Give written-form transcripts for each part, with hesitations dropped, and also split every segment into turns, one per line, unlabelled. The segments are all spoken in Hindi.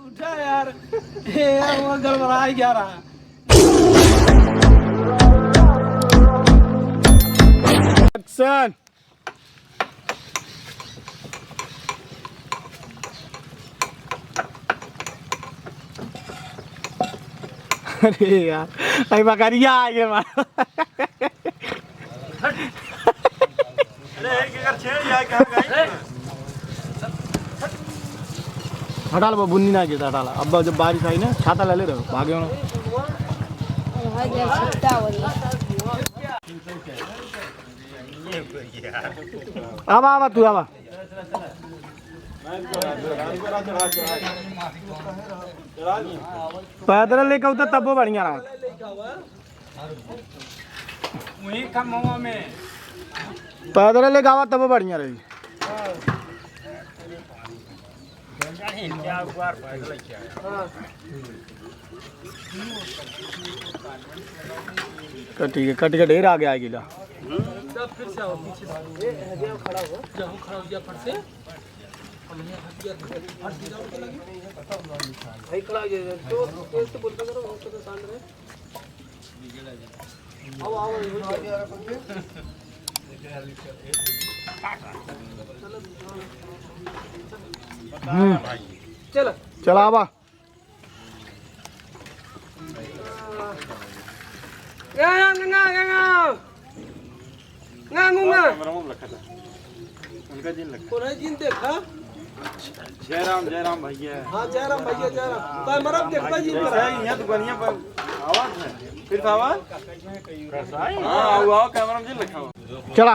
उठा यार, वो गड़बड़ा ही क्या रहा।
एक्शन। अरे यार, अरे बकरिया आ गए मार। हटा लो बुन्नी ना गिरता हटा लो। अब जब बारिश आई ना छाता ले ले रहे हो भागे हो अब आवा तू आवा पैदल लेके उतर तब वो बढ़िया रहा। पैदल लेके आवा तब वो बढ़िया रही। कटी के कट के ढेर आ गया है गिला।
फिर से आओ पीछे से खड़ा हो जाओ, खड़ा हो गया फट से हमने हट गया फट सीधा उठ लगी भाई खड़ा हो गया तो तेज से बोलते करो हो तो शांत रहे। आओ आओ चलो
चला आवा
जिन देखा
जयराम जयराम भैया।
हाँ जयराम भैया जयराम तो मरब देखता जी
यहाँ तो बढ़िया आवाज है फिर आवाज हाँ आओ कैमरा में लिखा हुआ
चला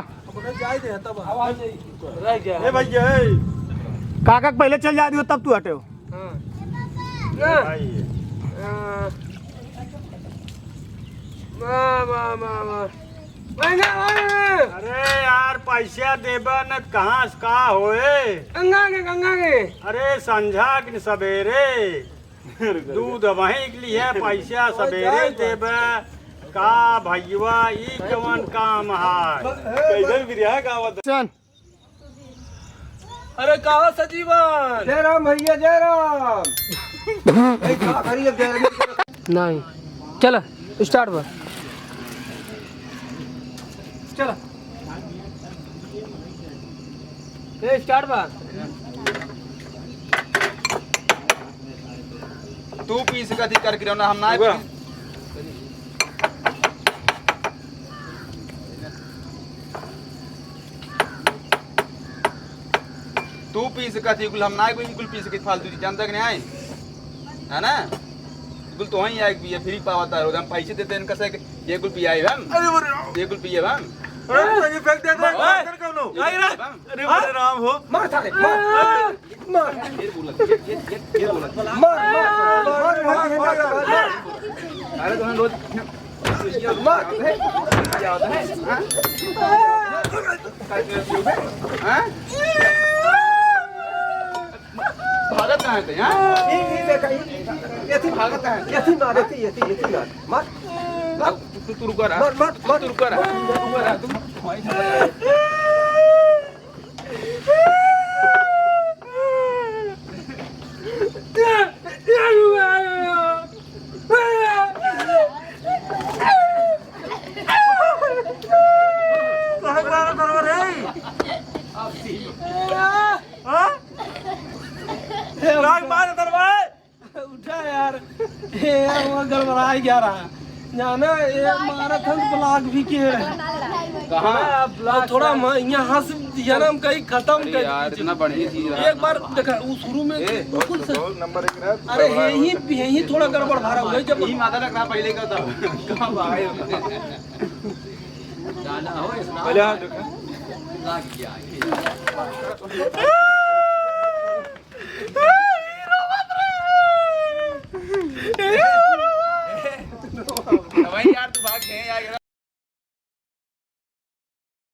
जाए दे तब आवाज रह गया
ए भैया
काका पहले चल जा दियो तब तू हटे हो।
अरे यार पैसा देबा न कहाँ से का होए
गंगा के
अरे संझा के सवेरे दूध वहीं के लिए पैसा सवेरे देबा का भैया ई कवन काम है कैसे बिरिया का
चल
अरे कहा सजीवन
जयराम भैया जयराम।
नहीं चलो स्टार्ट पर चलो ए स्टार्ट पर
तू पीस कथी कर गिरौ ना हम ना तू पीस कथी कुल हम ना कुल पीस के फालतू चीज जानता कि नहीं आए है ना कुल तो वहीं आए भी फ्री पावता रोज हम पैसे देते हैं कैसे ये कुल पियाए हम ये कुल पिए हम
अरे फेंक दे कर कौनो अरे बड़े राम हो
मार थाले मार ये बोला अरे तो हम रोज मार क्या होता है हां भागत कहाँ थे यहाँ? ये थी भागत कहाँ? ये थी मार, ये थी मार, मार, तू रुका रहा, मार, तू रुका रहा, तुम
उठा यार, वो गड़बड़ा ही क्या रहा जाना ये माराथन ब्लॉक भी के
कहाँ
थोड़ा यहाँ से जन्म कहीं खत्म कर
यार इतना बढ़िया चीज
एक बार देखा वो शुरू में बिल्कुल
नंबर 1
अरे यही थोड़ा गड़बड़ भरा हुआ है जब
यही माता रखना पहले का था कहाँ भागे जाना हो
पहले हाथ
लग गया